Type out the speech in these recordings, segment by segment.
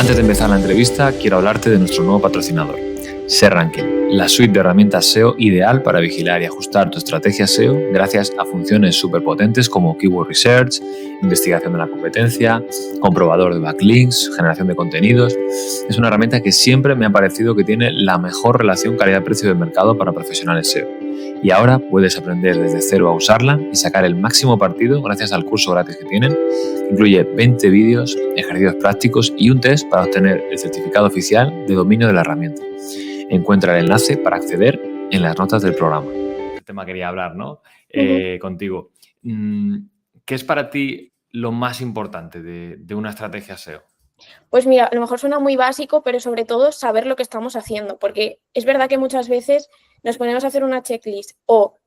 Antes de empezar la entrevista, quiero hablarte de nuestro nuevo patrocinador, SERranking, la suite de herramientas SEO ideal para vigilar y ajustar tu estrategia SEO gracias a funciones súper potentes como Keyword Research, investigación de la competencia, comprobador de backlinks, generación de contenidos. Es una herramienta que siempre me ha parecido que tiene la mejor relación calidad-precio del mercado para profesionales SEO. Y ahora puedes aprender desde cero a usarla y sacar el máximo partido gracias al curso gratis que tienen. Incluye 20 vídeos, ejercicios prácticos y un test para obtener el certificado oficial de dominio de la herramienta. Encuentra el enlace para acceder en las notas del programa. El tema quería hablar, ¿no? Contigo. ¿Qué es para ti lo más importante de una estrategia SEO? Pues mira, a lo mejor suena muy básico, pero sobre todo saber lo que estamos haciendo, porque es verdad que muchas veces nos ponemos a hacer una checklist o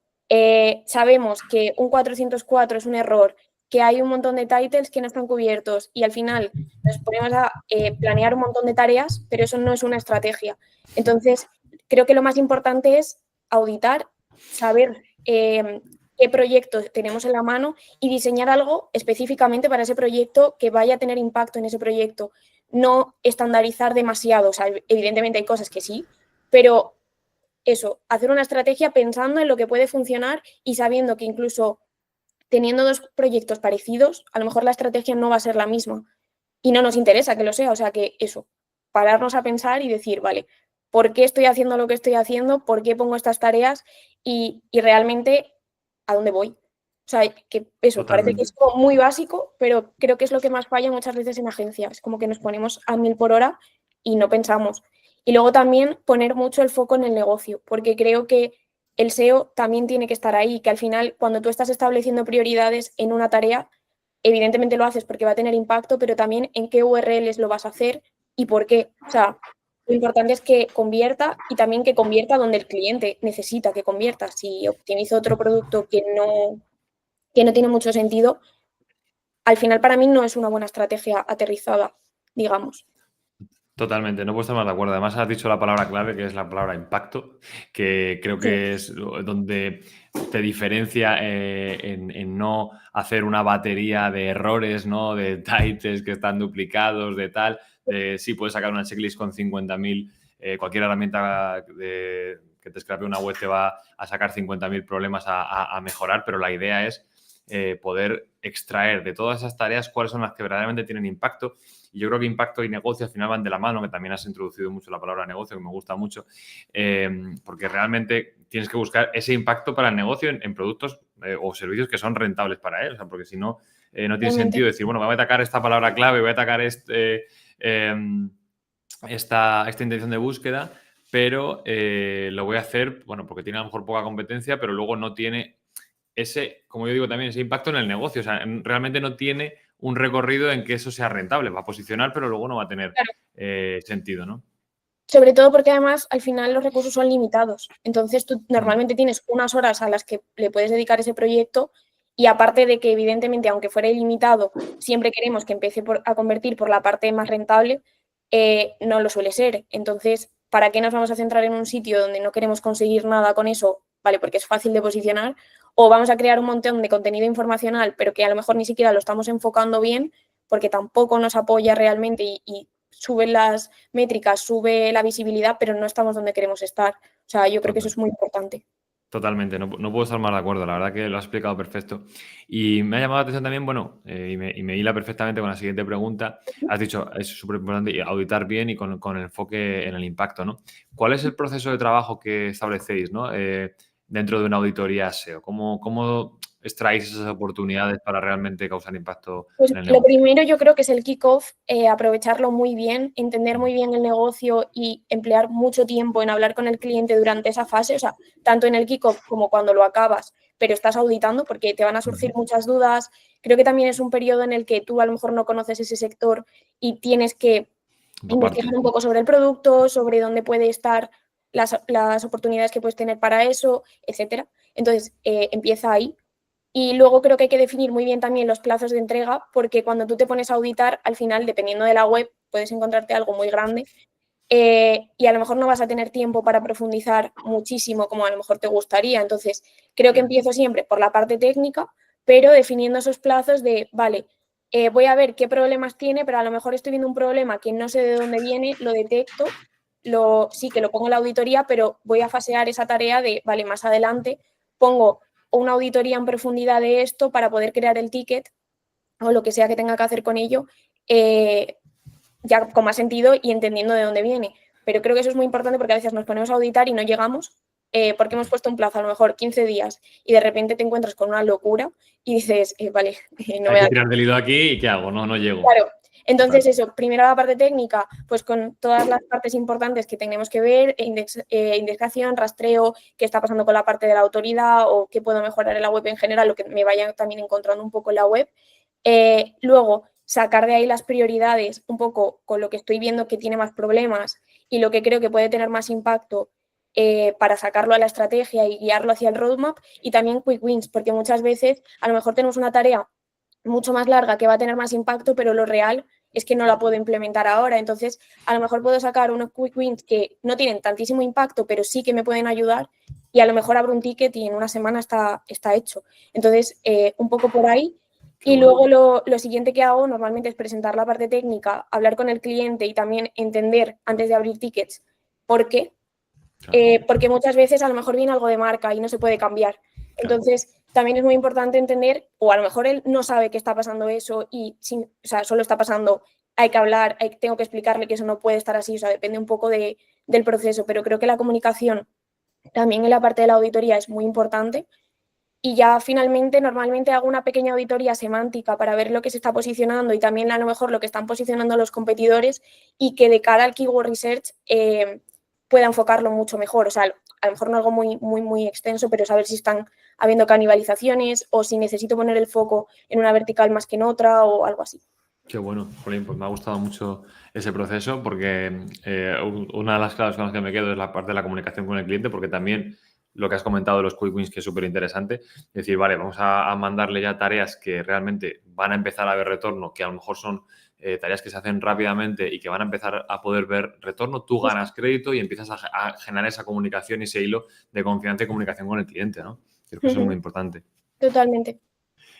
sabemos que un 404 es un error, que hay un montón de titles que no están cubiertos y al final nos ponemos a planear un montón de tareas, pero eso no es una estrategia. Entonces, creo que lo más importante es auditar, saber qué proyecto tenemos en la mano y diseñar algo específicamente para ese proyecto que vaya a tener impacto en ese proyecto. No estandarizar demasiado, o sea, evidentemente hay cosas que sí, pero eso, hacer una estrategia pensando en lo que puede funcionar y sabiendo que incluso teniendo dos proyectos parecidos, a lo mejor la estrategia no va a ser la misma y no nos interesa que lo sea, o sea que eso, pararnos a pensar y decir, vale, ¿por qué estoy haciendo lo que estoy haciendo? ¿Por qué pongo estas tareas? Y realmente, ¿a dónde voy? O sea, que eso, parece que es como muy básico, pero creo que es lo que más falla muchas veces en agencias. Es como que nos ponemos a 1000 por hora y no pensamos. Y luego también poner mucho el foco en el negocio, porque creo que el SEO también tiene que estar ahí, que al final, cuando tú estás estableciendo prioridades en una tarea, evidentemente lo haces porque va a tener impacto, pero también en qué URLs lo vas a hacer y por qué. O sea, lo importante es que convierta y también que convierta donde el cliente necesita que convierta. Si optimizo otro producto que no tiene mucho sentido, al final para mí no es una buena estrategia aterrizada, digamos. Totalmente, no puedo estar más de acuerdo. Además, has dicho la palabra clave, que es la palabra impacto, que creo que es donde te diferencia en no hacer una batería de errores, ¿no? De titles que están duplicados, de tal. Sí, puedes sacar una checklist con 50.000, cualquier herramienta que te scrape una web te va a sacar 50.000 problemas a mejorar, pero la idea es poder extraer de todas esas tareas cuáles son las que verdaderamente tienen impacto. Y yo creo que impacto y negocio al final van de la mano, que también has introducido mucho la palabra negocio, que me gusta mucho, porque realmente tienes que buscar ese impacto para el negocio en productos o servicios que son rentables para él. O sea, porque si no, no tiene sentido decir, bueno, voy a atacar esta palabra clave, voy a atacar esta intención de búsqueda, pero lo voy a hacer, bueno, porque tiene a lo mejor poca competencia, pero luego no tiene ese, como yo digo también, ese impacto en el negocio. O sea, realmente no tiene un recorrido en que eso sea rentable. Va a posicionar, pero luego no va a tener sentido, ¿no? Sobre todo porque además al final los recursos son limitados. Entonces tú normalmente tienes unas horas a las que le puedes dedicar ese proyecto y aparte de que evidentemente aunque fuera ilimitado, siempre queremos que empiece a convertir por la parte más rentable, no lo suele ser. Entonces, ¿para qué nos vamos a centrar en un sitio donde no queremos conseguir nada con eso? Vale, porque es fácil de posicionar. O vamos a crear un montón de contenido informacional, pero que a lo mejor ni siquiera lo estamos enfocando bien porque tampoco nos apoya realmente y sube las métricas, sube la visibilidad, pero no estamos donde queremos estar. O sea, yo creo que eso es muy importante. Totalmente, no puedo estar más de acuerdo, la verdad que lo has explicado perfecto. Y me ha llamado la atención también, bueno, y me hila perfectamente con la siguiente pregunta. Has dicho, es súper importante auditar bien y con enfoque en el impacto, ¿no? ¿Cuál es el proceso de trabajo que establecéis, ¿no? Dentro de una auditoría SEO? ¿Cómo extraéis esas oportunidades para realmente causar impacto Pues en el lo negocio? primero yo creo que es el kickoff, aprovecharlo muy bien, entender muy bien el negocio y emplear mucho tiempo en hablar con el cliente durante esa fase, o sea, tanto en el kickoff como cuando lo acabas, pero estás auditando porque te van a surgir muchas dudas. Creo que también es un periodo en el que tú a lo mejor no conoces ese sector y tienes que investigar un poco sobre el producto, sobre dónde puede estar las oportunidades que puedes tener para eso, etcétera. Entonces, empieza ahí. Y luego creo que hay que definir muy bien también los plazos de entrega, porque cuando tú te pones a auditar, al final, dependiendo de la web, puedes encontrarte algo muy grande y a lo mejor no vas a tener tiempo para profundizar muchísimo como a lo mejor te gustaría. Entonces, creo que empiezo siempre por la parte técnica, pero definiendo esos plazos de, vale, voy a ver qué problemas tiene, pero a lo mejor estoy viendo un problema que no sé de dónde viene, lo detecto, sí que lo pongo en la auditoría, pero voy a fasear esa tarea de, vale, más adelante pongo una auditoría en profundidad de esto para poder crear el ticket o lo que sea que tenga que hacer con ello, ya con más sentido y entendiendo de dónde viene. Pero creo que eso es muy importante porque a veces nos ponemos a auditar y no llegamos porque hemos puesto un plazo, a lo mejor 15 días, y de repente te encuentras con una locura y dices, vale, no Hay me que da. tirar del hilo aquí y ¿qué hago? No, no llego. Claro. Entonces, Total. eso, primero la parte técnica, pues con todas las partes importantes que tenemos que ver, indexación, rastreo, qué está pasando con la parte de la autoridad o qué puedo mejorar en la web en general, lo que me vaya también encontrando un poco en la web. Luego, sacar de ahí las prioridades un poco con lo que estoy viendo que tiene más problemas y lo que creo que puede tener más impacto para sacarlo a la estrategia y guiarlo hacia el roadmap, y también quick wins, porque muchas veces a lo mejor tenemos una tarea mucho más larga que va a tener más impacto, pero lo real es que no la puedo implementar ahora. Entonces, a lo mejor puedo sacar unos quick wins que no tienen tantísimo impacto, pero sí que me pueden ayudar, y a lo mejor abro un ticket y en una semana está hecho. Entonces, un poco por ahí. Qué Y bueno. luego lo siguiente que hago normalmente es presentar la parte técnica, hablar con el cliente y también entender antes de abrir tickets por qué. Claro, Porque muchas veces a lo mejor viene algo de marca y no se puede cambiar. claro. Entonces, también es muy importante entender, o a lo mejor él no sabe que está pasando eso y o sea, solo está pasando, hay que hablar, tengo que explicarle que eso no puede estar así, o sea, depende un poco del proceso, pero creo que la comunicación también en la parte de la auditoría es muy importante. Y ya finalmente, normalmente hago una pequeña auditoría semántica para ver lo que se está posicionando y también a lo mejor lo que están posicionando los competidores, y que de cara al keyword research pueda enfocarlo mucho mejor. O sea, a lo mejor no algo muy, muy, muy extenso, pero saber si están habiendo canibalizaciones o si necesito poner el foco en una vertical más que en otra o algo así. Qué bueno, Jolín, pues me ha gustado mucho ese proceso porque una de las claves con las que me quedo es la parte de la comunicación con el cliente, porque también lo que has comentado de los quick wins, que es súper interesante, es decir, vale, vamos a mandarle ya tareas que realmente van a empezar a ver retorno, que a lo mejor son tareas que se hacen rápidamente y que van a empezar a poder ver retorno, tú ganas crédito y empiezas a generar esa comunicación y ese hilo de confianza y comunicación con el cliente, ¿no? Creo que eso es muy importante. Totalmente.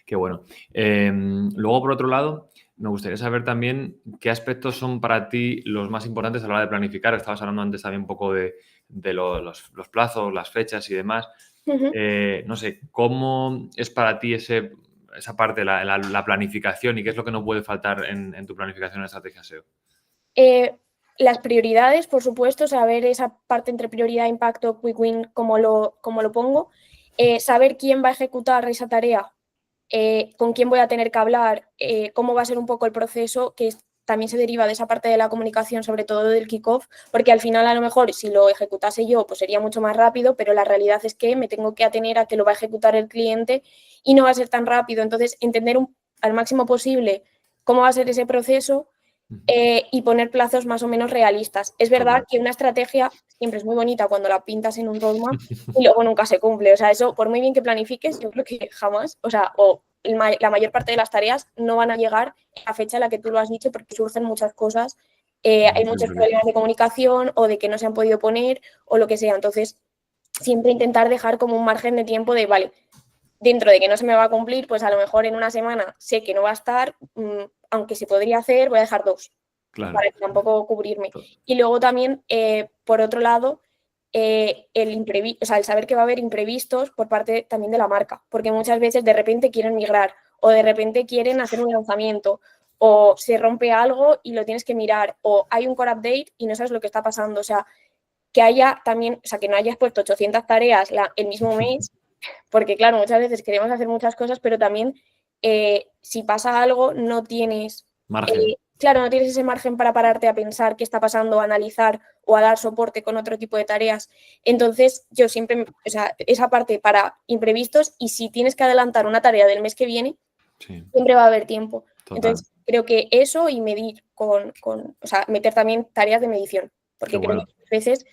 Qué bueno. Luego, por otro lado, me gustaría saber también qué aspectos son para ti los más importantes a la hora de planificar. Estabas hablando antes también un poco de los plazos, las fechas y demás. No sé, ¿cómo es para ti esa parte, la planificación, y qué es lo que no puede faltar en tu planificación de estrategia SEO? Las prioridades, por supuesto, saber esa parte entre prioridad, impacto, quick win, cómo lo pongo. Saber quién va a ejecutar esa tarea, con quién voy a tener que hablar, cómo va a ser un poco el proceso, que también se deriva de esa parte de la comunicación, sobre todo del kickoff, porque al final a lo mejor si lo ejecutase yo, pues sería mucho más rápido, pero la realidad es que me tengo que atener a que lo va a ejecutar el cliente y no va a ser tan rápido. Entonces, entender al máximo posible cómo va a ser ese proceso y poner plazos más o menos realistas. Es verdad que una estrategia siempre es muy bonita cuando la pintas en un roadmap y luego nunca se cumple. O sea, eso, por muy bien que planifiques, yo creo que jamás, o sea, la mayor parte de las tareas no van a llegar a la fecha en la que tú lo has dicho, porque surgen muchas cosas. Hay muchos problemas de comunicación o de que no se han podido poner o lo que sea. Entonces, siempre intentar dejar como un margen de tiempo de, vale, dentro de que no se me va a cumplir, pues a lo mejor en una semana sé que no va a estar, aunque se podría hacer, voy a dejar 2, Claro. para tampoco cubrirme. Y luego también, por otro lado, o sea, el saber que va a haber imprevistos por parte también de la marca, porque muchas veces de repente quieren migrar o de repente quieren hacer un lanzamiento o se rompe algo y lo tienes que mirar, o hay un core update y no sabes lo que está pasando. O sea, que haya también, o sea, que no hayas puesto 800 tareas el mismo mes, porque claro, muchas veces queremos hacer muchas cosas, pero también si pasa algo no tienes, Margen. claro, no tienes ese margen para pararte a pensar qué está pasando, a analizar o a dar soporte con otro tipo de tareas. Entonces, yo siempre, o sea, esa parte para imprevistos, y si tienes que adelantar una tarea del mes que viene, siempre va a haber tiempo. Total. Entonces, creo que eso y medir o sea, meter también tareas de medición, porque creo que muchas veces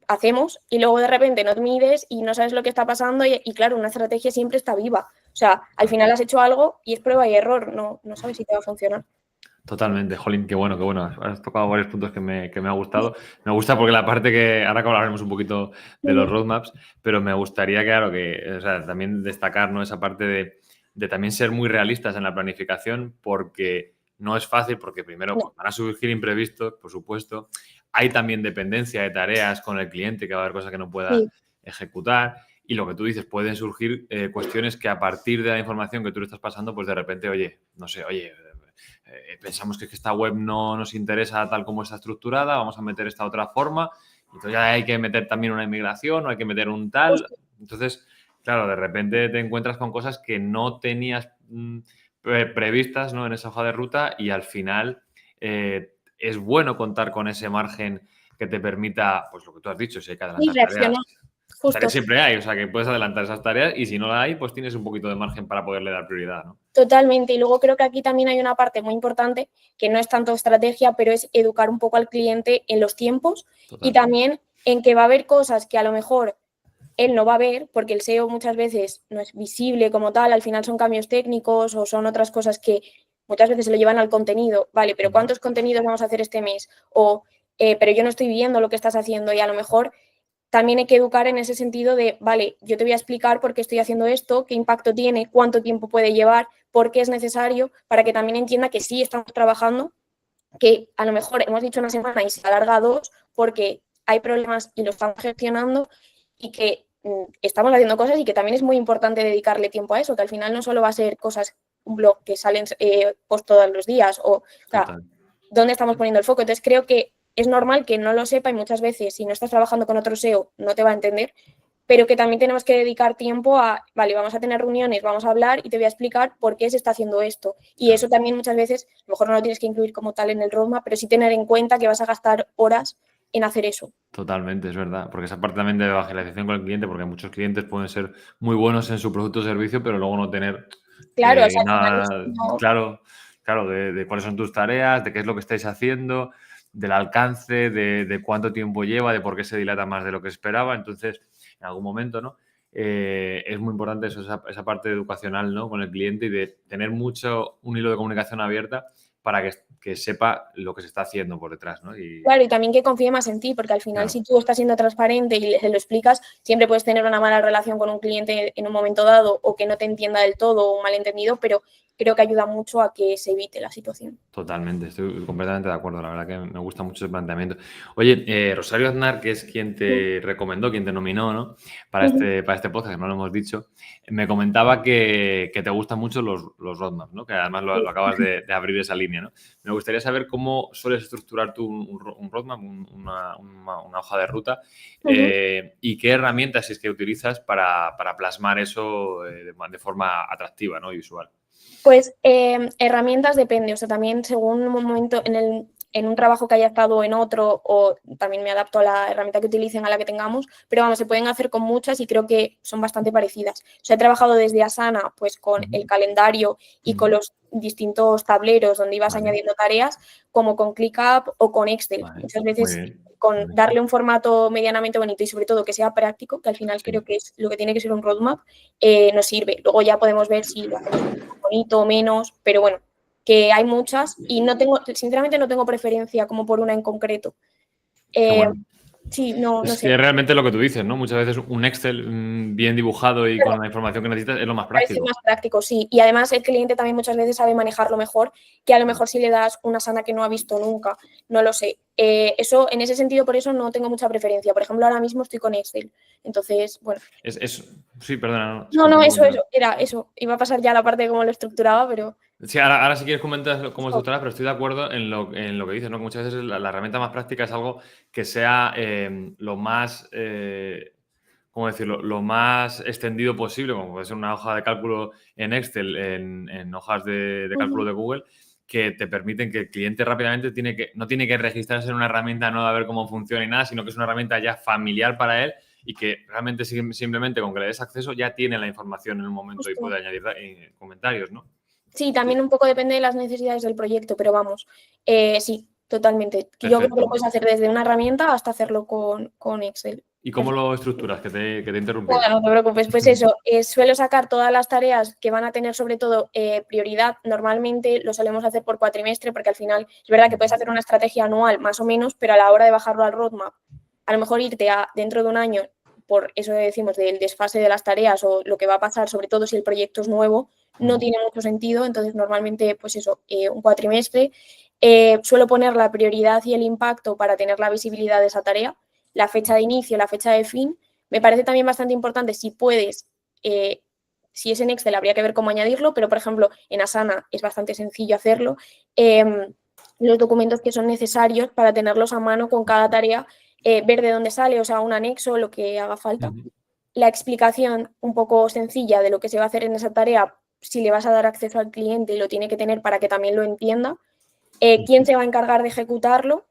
hacemos y luego de repente no te mides y no sabes lo que está pasando y claro, una estrategia siempre está viva. O sea, al final has hecho algo y es prueba y error, no sabes si te va a funcionar. Totalmente, Jolín, qué bueno, qué bueno. Has tocado varios puntos que me ha gustado. Me gusta porque la parte que ahora que hablaremos un poquito de los roadmaps, pero me gustaría, claro, o sea, también destacar, ¿no?, esa parte de de también ser muy realistas en la planificación, porque no es fácil, porque primero No. van a surgir imprevistos, por supuesto. Hay también dependencia de tareas con el cliente, que va a haber cosas que no pueda Sí, ejecutar. Y lo que tú dices, pueden surgir cuestiones que a partir de la información que tú le estás pasando, pues de repente, oye, no sé, oye, pensamos que esta web no nos interesa tal como está estructurada, vamos a meter esta otra forma. Entonces ya hay que meter también una inmigración o hay que meter un tal. justo. Entonces, claro, de repente te encuentras con cosas que no tenías previstas, ¿no?, en esa hoja de ruta, y al final es bueno contar con ese margen que te permita, pues lo que tú has dicho, si hay que Y adelantar tareas. reaccionar, Tareas justo. siempre hay, o sea que puedes adelantar esas tareas y si no la hay, pues tienes un poquito de margen para poderle dar prioridad, ¿no? Totalmente. Y luego creo que aquí también hay una parte muy importante que no es tanto estrategia, pero es educar un poco al cliente en los tiempos y Total. también en que va a haber cosas que a lo mejor él no va a ver, porque el SEO muchas veces no es visible como tal, al final son cambios técnicos o son otras cosas que muchas veces se lo llevan al contenido, vale, pero ¿cuántos contenidos vamos a hacer este mes? O, pero yo no estoy viendo lo que estás haciendo y a lo mejor también hay que educar en ese sentido de, vale, yo te voy a explicar por qué estoy haciendo esto, qué impacto tiene, cuánto tiempo puede llevar, por qué es necesario, para que también entienda que sí estamos trabajando, que a lo mejor hemos dicho una semana y se alarga a 2 porque hay problemas y lo estamos gestionando y que estamos haciendo cosas y que también es muy importante dedicarle tiempo a eso, que al final no solo va a ser cosas, un blog que salen post todos los días o sea, Total. dónde estamos poniendo el foco. Entonces creo que es normal que no lo sepa y muchas veces si no estás trabajando con otro SEO no te va a entender, pero que también tenemos que dedicar tiempo a, vale, vamos a tener reuniones, vamos a hablar y te voy a explicar por qué se está haciendo esto. Y Claro. eso también muchas veces, a lo mejor no lo tienes que incluir como tal en el roadmap, pero sí tener en cuenta que vas a gastar horas en hacer eso. Totalmente, es verdad. Porque esa parte también de evangelización con el cliente, porque muchos clientes pueden ser muy buenos en su producto o servicio, pero luego no tener Claro, o sea, al final nada claro, claro de cuáles son tus tareas, de qué es lo que estáis haciendo, del alcance, de cuánto tiempo lleva, de por qué se dilata más de lo que esperaba. Entonces, en algún momento, ¿no? Es muy importante eso, esa parte educacional, ¿no?, con el cliente y de tener mucho un hilo de comunicación abierta para que sepa lo que se está haciendo por detrás, ¿no? Y claro, y también que confíe más en ti, porque al final claro, si tú estás siendo transparente y se lo explicas, siempre puedes tener una mala relación con un cliente en un momento dado o que no te entienda del todo o un malentendido, pero creo que ayuda mucho a que se evite la situación. totalmente, estoy completamente de acuerdo. La verdad que me gusta mucho ese planteamiento. Oye, Rosario Aznar, que es quien te recomendó, quien te nominó, ¿no?, Ujú. para este podcast, que no lo hemos dicho, me comentaba que te gustan mucho los roadmaps, ¿no?, que además lo acabas de abrir esa línea, ¿no? Me gustaría saber cómo sueles estructurar tú un roadmap, una hoja de ruta, Ujú. y qué herramientas si es que utilizas para plasmar eso de forma atractiva, ¿no?, y visual. Pues herramientas depende, o sea, también según un momento en un trabajo que haya estado en otro, o también me adapto a la herramienta que utilicen, a la que tengamos, pero vamos, se pueden hacer con muchas y creo que son bastante parecidas. O sea, he trabajado desde Asana, pues con Ujú, el calendario y con ujú. los distintos tableros donde ibas Vale, añadiendo tareas, como con ClickUp o con Excel. vale, Muchas muy veces bien. con Muy bien. darle un formato medianamente bonito y sobre todo que sea práctico, que al final Sí. creo que es lo que tiene que ser un roadmap, nos sirve. Luego ya podemos ver si lo hacemos bonito o menos, pero bueno, que hay muchas y no tengo, sinceramente no tengo preferencia como por una en concreto. Qué Eh, bueno. sí, no Es sé, que realmente lo que tú dices, ¿no? Muchas veces un Excel bien dibujado y con la información que necesitas es lo más parece práctico. más práctico, sí. Y además el cliente también muchas veces sabe manejarlo mejor que a lo Claro. mejor si le das una sana que no ha visto nunca, no lo sé. Eso, en ese sentido, por eso no tengo mucha preferencia. Por ejemplo, ahora mismo estoy con Excel. Entonces, bueno. Sí, perdona, no, sí, No, no, continúa, eso, continúa. era eso. Iba a pasar ya a la parte de cómo lo estructuraba, pero Sí, ahora si quieres comentar cómo justo, estructurar, pero estoy de acuerdo en lo que dices, ¿no? Que muchas veces la herramienta más práctica es algo que sea lo más, ¿cómo decirlo? Lo más extendido posible, como puede ser una hoja de cálculo en Excel, en hojas de cálculo ujú, de Google, que te permiten que el cliente rápidamente no tiene que registrarse en una herramienta nueva a ver cómo funciona y nada, sino que es una herramienta ya familiar para él y que realmente simplemente con que le des acceso ya tiene la información en un momento y justo. puede añadir comentarios, ¿no? Sí, Sí, también un poco depende de las necesidades del proyecto, pero vamos, sí, totalmente. Que yo creo que lo perfecto. puedes hacer desde una herramienta hasta hacerlo con Excel. ¿Y cómo Perfecto. lo estructuras? Que te he interrumpido. Nada, no te preocupes. Pues eso, suelo sacar todas las tareas que van a tener sobre todo prioridad. Normalmente lo solemos hacer por cuatrimestre porque al final es verdad que puedes Ujú. hacer una estrategia anual más o menos, pero a la hora de bajarlo al roadmap, a lo mejor irte a dentro de un año, por eso decimos del desfase de las tareas o lo que va a pasar, sobre todo si el proyecto es nuevo, no tiene mucho sentido, entonces normalmente, pues eso, un cuatrimestre. Suelo poner la prioridad y el impacto para tener la visibilidad de esa tarea, la fecha de inicio, la fecha de fin. Me parece también bastante importante, si puedes, si es en Excel habría que ver cómo añadirlo, pero por ejemplo en Asana es bastante sencillo hacerlo. Los documentos que son necesarios para tenerlos a mano con cada tarea, ver de dónde sale, o sea, un anexo, lo que haga falta. La explicación un poco sencilla de lo que se va a hacer en esa tarea, si le vas a dar acceso al cliente, lo tiene que tener para que también lo entienda. ¿Quién se va a encargar de ejecutarlo?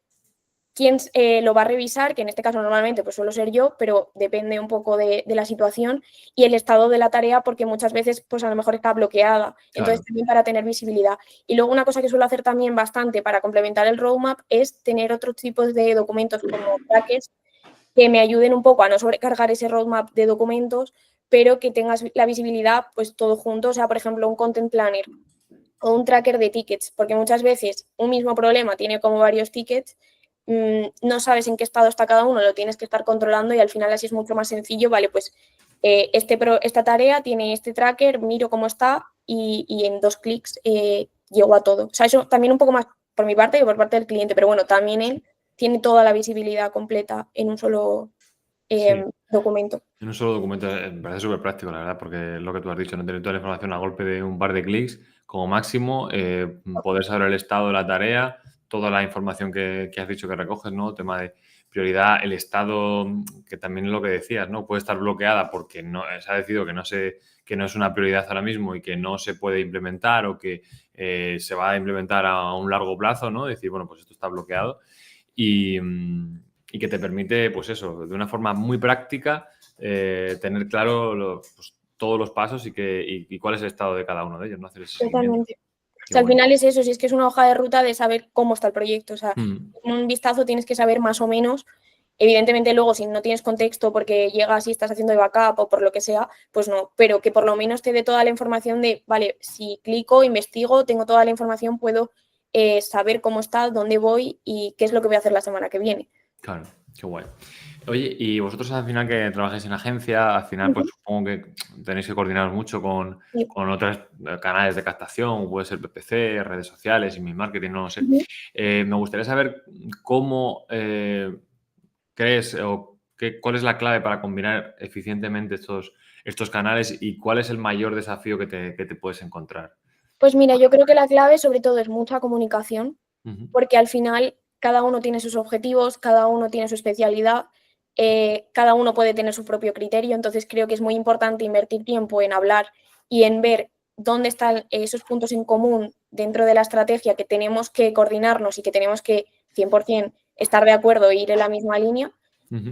¿Quién lo va a revisar? Que en este caso normalmente pues suelo ser yo, pero depende un poco de la situación, y el estado de la tarea, porque muchas veces pues a lo mejor está bloqueada. Entonces Claro. también para tener visibilidad. Y luego una cosa que suelo hacer también bastante para complementar el roadmap es tener otros tipos de documentos como trackers que me ayuden un poco a no sobrecargar ese roadmap de documentos, pero que tengas la visibilidad pues todo junto. O sea, por ejemplo, un content planner o un tracker de tickets, porque muchas veces un mismo problema tiene como varios tickets, no sabes en qué estado está cada uno, lo tienes que estar controlando, y al final así es mucho más sencillo. Vale, pues esta tarea tiene este tracker, miro cómo está y en 2 clics llego a todo. O sea, eso también un poco más por mi parte que por parte del cliente, pero bueno, también él tiene toda la visibilidad completa en un solo Sí. documento. En un solo documento me parece súper práctico, la verdad, porque es lo que tú has dicho, no tener toda la información a golpe de un par de clics, como máximo, poder saber el estado de la tarea, toda la información que has dicho que recoges, ¿no? Tema de prioridad, el estado, que también es lo que decías, ¿no? Puede estar bloqueada porque no, se ha decidido que no es una prioridad ahora mismo y que no se puede implementar, o que se va a implementar a un largo plazo, ¿no? Decir, bueno, pues esto está bloqueado y, y que te permite, pues eso, de una forma muy práctica, tener claro pues, todos los pasos y cuál es el estado de cada uno de ellos, ¿no? Hacer ese seguimiento. Totalmente. O Qué sea, al bueno. final es eso, si es que es una hoja de ruta de saber cómo está el proyecto. O sea, Mm, en un vistazo tienes que saber más o menos. Evidentemente, luego, si no tienes contexto porque llegas y estás haciendo de backup o por lo que sea, pues no. Pero que por lo menos te dé toda la información de, vale, si clico, investigo, tengo toda la información, puedo saber cómo está, dónde voy y qué es lo que voy a hacer la semana que viene. claro, qué guay. Oye, y vosotros al final que trabajáis en agencia, al final pues Ujú. supongo que tenéis que coordinaros mucho Sí. con otros canales de captación, puede ser PPC, redes sociales, email marketing, no lo sé. Ujú. Me gustaría saber cómo crees o cuál es la clave para combinar eficientemente estos canales, y cuál es el mayor desafío que te puedes encontrar. Pues mira, yo creo que la clave sobre todo es mucha comunicación, Ujú, porque al final cada uno tiene sus objetivos, cada uno tiene su especialidad, cada uno puede tener su propio criterio. Entonces creo que es muy importante invertir tiempo en hablar y en ver dónde están esos puntos en común dentro de la estrategia, que tenemos que coordinarnos y que tenemos que 100% estar de acuerdo e ir en la misma línea. ujú.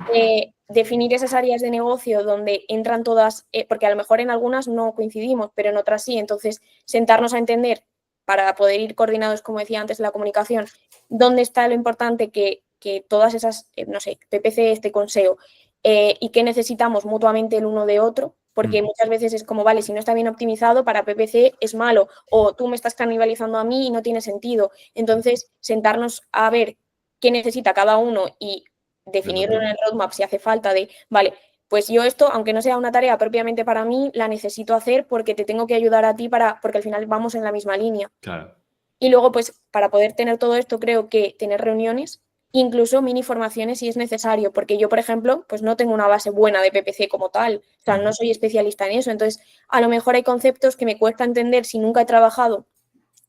Definir esas áreas de negocio donde entran todas, porque a lo mejor en algunas no coincidimos, pero en otras sí. Entonces, sentarnos a entender para poder ir coordinados, como decía antes, la comunicación, dónde está lo importante que todas esas, no sé, PPC, este conseo, y qué necesitamos mutuamente el uno de otro, porque Mm, muchas veces es como, vale, si no está bien optimizado para PPC es malo, o tú me estás canibalizando a mí y no tiene sentido. Entonces, sentarnos a ver qué necesita cada uno y del definirlo otro. en el roadmap si hace falta, de, vale, pues yo esto, aunque no sea una tarea propiamente para mí, la necesito hacer porque te tengo que ayudar a ti porque al final vamos en la misma línea. Claro. Y luego, pues para poder tener todo esto, creo que tener reuniones, incluso mini formaciones si es necesario, porque yo, por ejemplo, pues no tengo una base buena de PPC como tal, o sea, no Ujú. soy especialista en eso. Entonces, a lo mejor hay conceptos que me cuesta entender si nunca he trabajado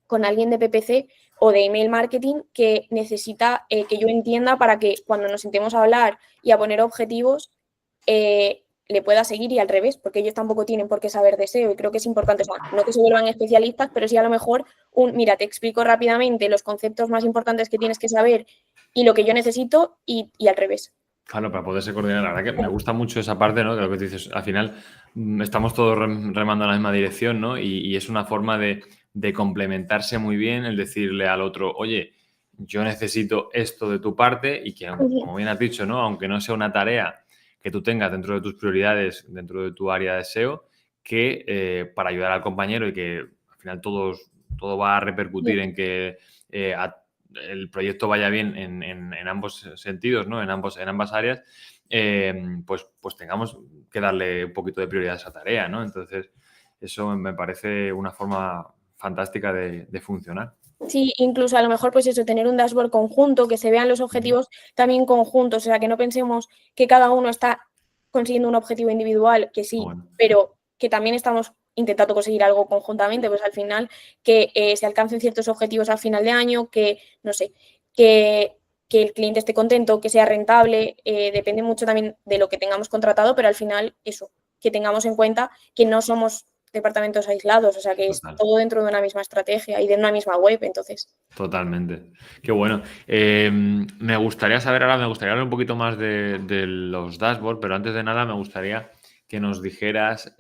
con alguien de PPC o de email marketing, que necesita que yo entienda para que cuando nos sentemos a hablar y a poner objetivos, le pueda seguir, y al revés, porque ellos tampoco tienen por qué saber de SEO, y creo que es importante, o sea, no que se vuelvan especialistas, pero sí a lo mejor mira, te explico rápidamente los conceptos más importantes que tienes que saber y lo que yo necesito, y al revés. Claro, para poderse coordinar. La verdad que me gusta mucho esa parte, ¿no? De lo que tú dices. Al final, estamos todos remando en la misma dirección, ¿no? Y es una forma de complementarse muy bien, el decirle al otro, oye, yo necesito esto de tu parte, y que, Ujú. como bien has dicho, ¿no? Aunque no sea una tarea que tú tengas dentro de tus prioridades, dentro de tu área de SEO, que para ayudar al compañero, y que al final todo va a repercutir en que el proyecto vaya bien en ambos sentidos, ¿no? En ambas áreas, pues tengamos que darle un poquito de prioridad a esa tarea, ¿no? Entonces, Eso me parece una forma fantástica de funcionar. Sí, incluso a lo mejor, pues eso, tener un dashboard conjunto, que se vean los Ujú. objetivos también conjuntos, o sea, que no pensemos que cada uno está consiguiendo un objetivo individual, que sí, Bueno, pero que también estamos intentando conseguir algo conjuntamente, pues al final que se alcancen ciertos objetivos al final de año, que, no sé, que, que el cliente esté contento, que sea rentable, depende mucho también de lo que tengamos contratado, pero al final eso, que tengamos en cuenta que no somos departamentos aislados, o sea, que es total. todo dentro de una misma estrategia y de una misma web, entonces. Totalmente. Qué bueno. Me gustaría saber ahora, me gustaría hablar un poquito más de los dashboards, pero antes de nada me gustaría que nos dijeras,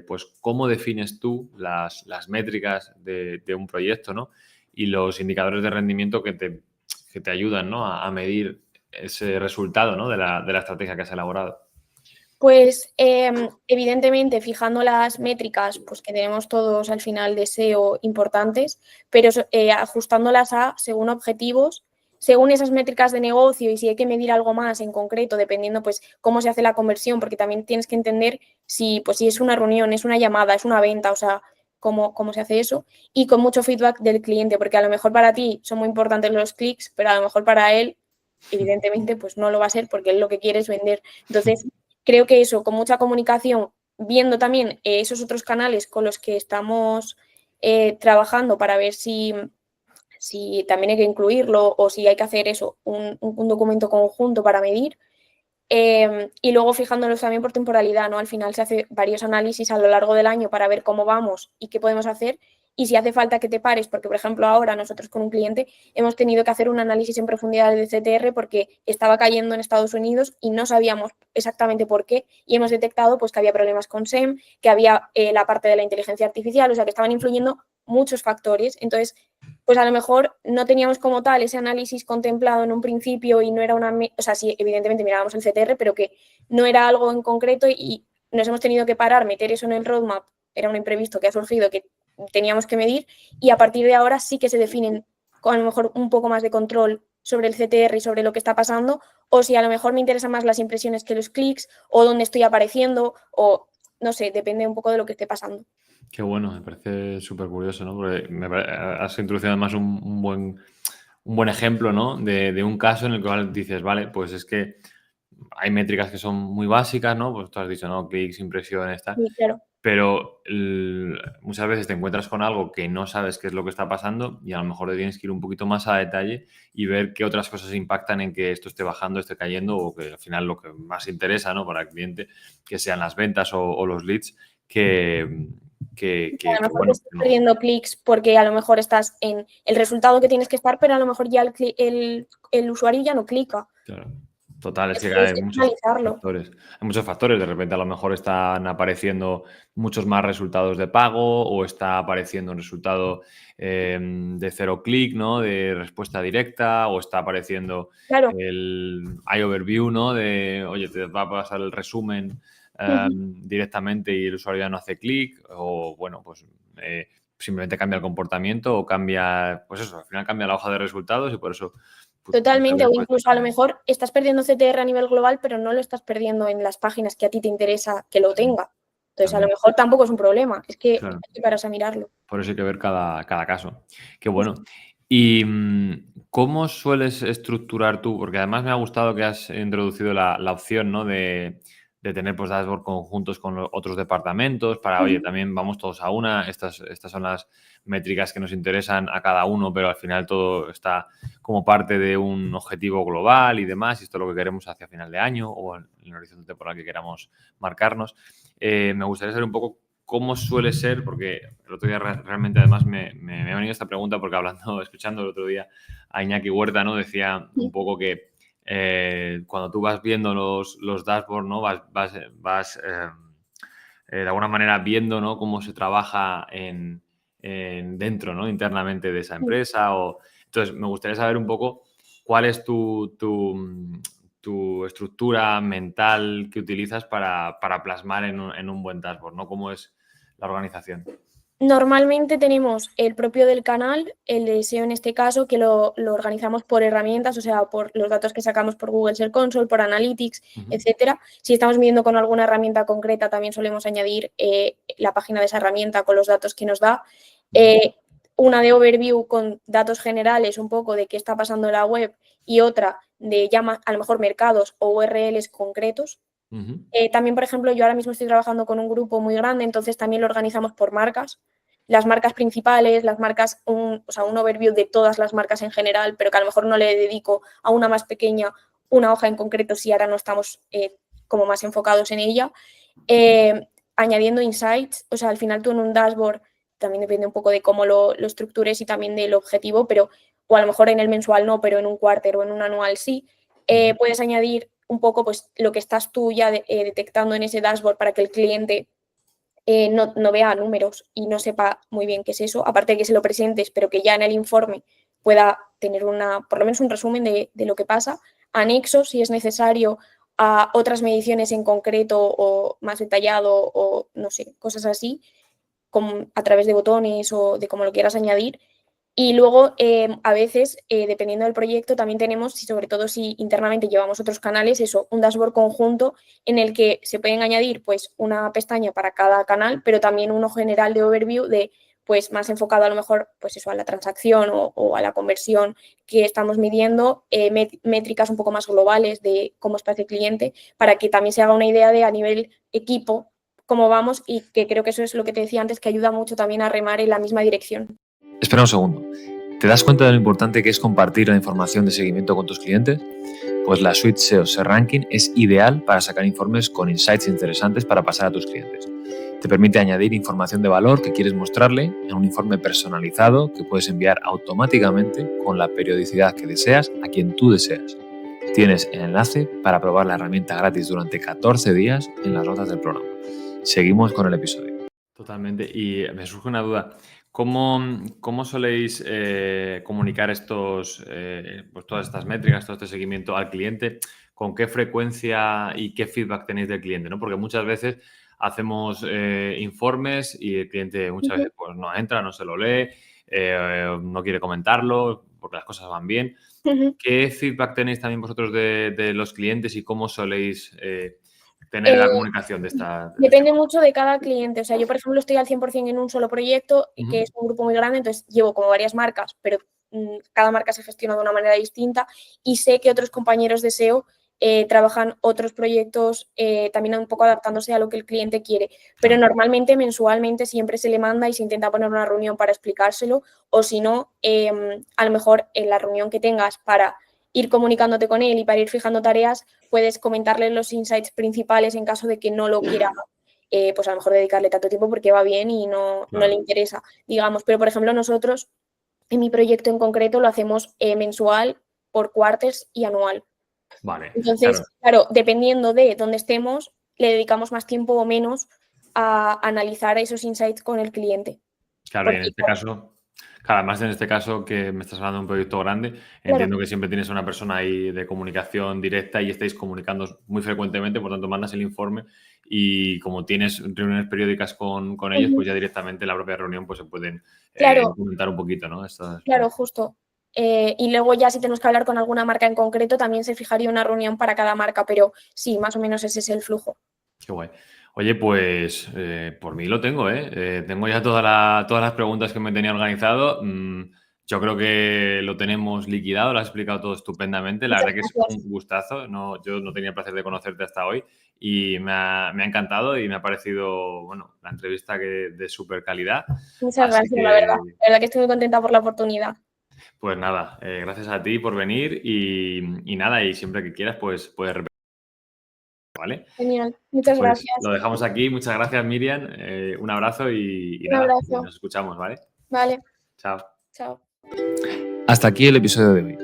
pues, cómo defines tú las métricas de un proyecto, ¿no? Y los indicadores de rendimiento que te ayudan, ¿no? A medir ese resultado, ¿no? De la estrategia que has elaborado. Pues evidentemente fijando las métricas pues, que tenemos todos al final de SEO importantes, pero ajustándolas a según objetivos, según esas métricas de negocio y si hay que medir algo más en concreto, dependiendo pues cómo se hace la conversión, porque también tienes que entender si, pues, si es una reunión, es una llamada, es una venta, o sea, cómo se hace eso, y con mucho feedback del cliente, porque a lo mejor para ti son muy importantes los clics, pero a lo mejor para él, evidentemente, pues no lo va a ser porque él lo que quiere es vender. Entonces, creo que eso, con mucha comunicación, viendo también esos otros canales con los que estamos trabajando para ver si también hay que incluirlo o si hay que hacer eso, un documento conjunto para medir. Y luego fijándonos también por temporalidad, ¿no? Al final se hace varios análisis a lo largo del año para ver cómo vamos y qué podemos hacer. Y si hace falta que te pares, porque por ejemplo ahora nosotros con un cliente hemos tenido que hacer un análisis en profundidad de CTR porque estaba cayendo en Estados Unidos y no sabíamos exactamente por qué y hemos detectado pues que había problemas con SEM, que había la parte de la inteligencia artificial, o sea que estaban influyendo muchos factores. Entonces, pues a lo mejor no teníamos como tal ese análisis contemplado en un principio y no era una, o sea, sí, evidentemente mirábamos el CTR, pero que no era algo en concreto y nos hemos tenido que parar, meter eso en el roadmap, era un imprevisto que ha surgido que teníamos que medir y a partir de ahora sí que se definen con a lo mejor un poco más de control sobre el CTR y sobre lo que está pasando, o si a lo mejor me interesan más las impresiones que los clics, o dónde estoy apareciendo, o no sé, depende un poco de lo que esté pasando. Qué bueno, me parece súper curioso, ¿no? Porque has introducido además un buen ejemplo, ¿no? De un caso en el cual dices, vale, pues es que hay métricas que son muy básicas, ¿no? Pues tú has dicho, ¿no? Clics, impresiones, tal. Sí, claro. Pero muchas veces te encuentras con algo que no sabes qué es lo que está pasando y a lo mejor te tienes que ir un poquito más a detalle y ver qué otras cosas impactan en que esto esté bajando, esté cayendo o que al final lo que más interesa, ¿no? Para el cliente, que sean las ventas o los leads, que, A lo que, mejor te bueno, estás que no. perdiendo clics porque a lo mejor estás en el resultado que tienes que estar, pero a lo mejor ya el usuario ya no clica. Claro. Total, es que Entonces, hay es muchos analizarlo. factores. Hay muchos factores. De repente, a lo mejor están apareciendo muchos más resultados de pago o está apareciendo un resultado de cero clic, ¿no? De respuesta directa o está apareciendo Claro. el iOverview, ¿no? De, oye, te va a pasar el resumen Ujú. directamente y el usuario ya no hace clic o, bueno, pues simplemente cambia el comportamiento o cambia, pues eso, al final cambia la hoja de resultados y por eso pues, muchas Totalmente, veces o puede incluso a lo estar. mejor estás perdiendo CTR a nivel global, pero no lo estás perdiendo en las páginas que a ti te interesa que lo Sí, tenga. Entonces, a lo también, mejor tampoco es un problema, es que claro. hay que pararse a mirarlo. Por eso hay que ver cada caso. Qué bueno. ¿Y cómo sueles estructurar tú? Porque además me ha gustado que has introducido la opción, ¿no? De tener pues dashboard conjuntos con los otros departamentos para, oye, Ujú. también vamos todos a una. Estas son las métricas que nos interesan a cada uno, pero al final todo está como parte de un objetivo global y demás. Y esto es lo que queremos hacia final de año o en el horizonte temporal que queramos marcarnos. Me gustaría saber un poco cómo suele ser, porque el otro día realmente además me ha venido esta pregunta porque hablando, escuchando el otro día a Iñaki Huerta, ¿no? Decía un Sí. poco que cuando tú vas viendo los dashboards, ¿no? Vas de alguna manera viendo, ¿no? Cómo se trabaja dentro, ¿no? Internamente de esa Sí. empresa. Entonces, me gustaría saber un poco cuál es tu estructura mental que utilizas para plasmar en un buen dashboard, ¿no? ¿Cómo es la organización? Normalmente tenemos el propio del canal, el de SEO en este caso, que lo organizamos por herramientas, o sea, por los datos que sacamos por Google Search Console, por Analytics, Ujú. etcétera. Si estamos midiendo con alguna herramienta concreta, también solemos añadir la página de esa herramienta con los datos que nos da. Una de overview con datos generales un poco de qué está pasando en la web y otra de a lo mejor mercados o URLs concretos. También, por ejemplo, yo ahora mismo estoy trabajando con un grupo muy grande, entonces también lo organizamos por marcas. Las marcas principales, las marcas, un overview de todas las marcas en general, pero que a lo mejor no le dedico a una más pequeña una hoja en concreto si ahora no estamos como más enfocados en ella. Añadiendo insights, o sea, al final tú en un dashboard, también depende un poco de cómo lo estructures y también del objetivo, pero o a lo mejor en el mensual no, pero en un quarter o en un anual sí, puedes añadir un poco pues lo que estás tú ya detectando en ese dashboard para que el cliente no vea números y no sepa muy bien qué es eso, aparte de que se lo presentes, pero que ya en el informe pueda tener por lo menos un resumen de lo que pasa, anexos si es necesario a otras mediciones en concreto o más detallado o no sé, cosas así, a través de botones o de cómo lo quieras añadir. Y luego, a veces, dependiendo del proyecto, también tenemos, y sobre todo si internamente llevamos otros canales, un dashboard conjunto en el que se pueden añadir pues, una pestaña para cada canal, pero también uno general de overview pues, más enfocado a lo mejor pues a la transacción o a la conversión que estamos midiendo, métricas un poco más globales de cómo está ese cliente, para que también se haga una idea de a nivel equipo cómo vamos y que creo que eso es lo que te decía antes, que ayuda mucho también a remar en la misma dirección. Espera un segundo. ¿Te das cuenta de lo importante que es compartir la información de seguimiento con tus clientes? Pues la suite SEO SERranking es ideal para sacar informes con insights interesantes para pasar a tus clientes. Te permite añadir información de valor que quieres mostrarle en un informe personalizado que puedes enviar automáticamente con la periodicidad que deseas a quien tú deseas. Tienes el enlace para probar la herramienta gratis durante 14 días en las notas del programa. Seguimos con el episodio. Totalmente. Y me surge una duda. ¿Cómo soléis comunicar pues todas estas métricas, todo este seguimiento al cliente? ¿Con qué frecuencia y qué feedback tenéis del cliente, ¿no? Porque muchas veces hacemos informes y el cliente muchas veces pues, no entra, no se lo lee, no quiere comentarlo porque las cosas van bien. ¿Qué feedback tenéis también vosotros de los clientes y cómo soléis tener la comunicación de esta? Depende mucho de cada cliente. O sea, yo, por ejemplo, estoy al 100% en un solo proyecto y que es un grupo muy grande, entonces llevo como varias marcas, pero cada marca se gestiona de una manera distinta y sé que otros compañeros de SEO trabajan otros proyectos también un poco adaptándose a lo que el cliente quiere. Pero normalmente, mensualmente, siempre se le manda y se intenta poner una reunión para explicárselo o si no, a lo mejor en la reunión que tengas para ir comunicándote con él y para ir fijando tareas, puedes comentarle los insights principales en caso de que no lo quiera, pues a lo mejor dedicarle tanto tiempo porque va bien y no le interesa, digamos. Pero, por ejemplo, nosotros, en mi proyecto en concreto, lo hacemos mensual, por quarters y anual. Vale. Entonces, claro, dependiendo de dónde estemos, le dedicamos más tiempo o menos a analizar esos insights con el cliente. Claro, Porque, y en este caso, además en este caso que me estás hablando de un proyecto grande, entiendo que siempre tienes una persona ahí de comunicación directa y estáis comunicando muy frecuentemente, por tanto mandas el informe y como tienes reuniones periódicas con ellos, pues ya directamente en la propia reunión pues se pueden comentar un poquito, ¿no? Claro, justo. Y luego ya si tenemos que hablar con alguna marca en concreto, también se fijaría una reunión para cada marca, pero sí, más o menos ese es el flujo. Qué guay. Oye, pues por mí lo tengo, ¿eh? Tengo ya todas las preguntas que me tenía organizado. Yo creo que lo tenemos liquidado, lo has explicado todo estupendamente. La verdad que es un gustazo. Yo no tenía el placer de conocerte hasta hoy y me ha encantado y me ha parecido, bueno, la entrevista de súper calidad. Muchas gracias, la verdad. La verdad que estoy muy contenta por la oportunidad. Pues nada, gracias a ti por venir y nada, y siempre que quieras, pues puedes repetir. ¿Vale? Genial, muchas gracias. Lo dejamos aquí. Muchas gracias, Miriam. Un abrazo y Un nada, abrazo. nos escuchamos, ¿vale? Vale. Chao. Chao. Hasta aquí el episodio de hoy.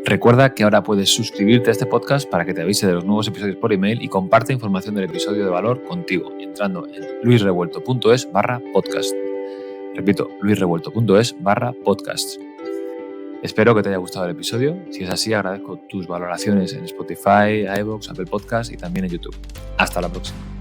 Recuerda que ahora puedes suscribirte a este podcast para que te avise de los nuevos episodios por email y comparte información del episodio de valor contigo entrando en luisrevuelto.es/podcast. Repito, luisrevuelto.es/podcast. Espero que te haya gustado el episodio. Si es así, agradezco tus valoraciones en Spotify, iVoox, Apple Podcasts y también en YouTube. Hasta la próxima.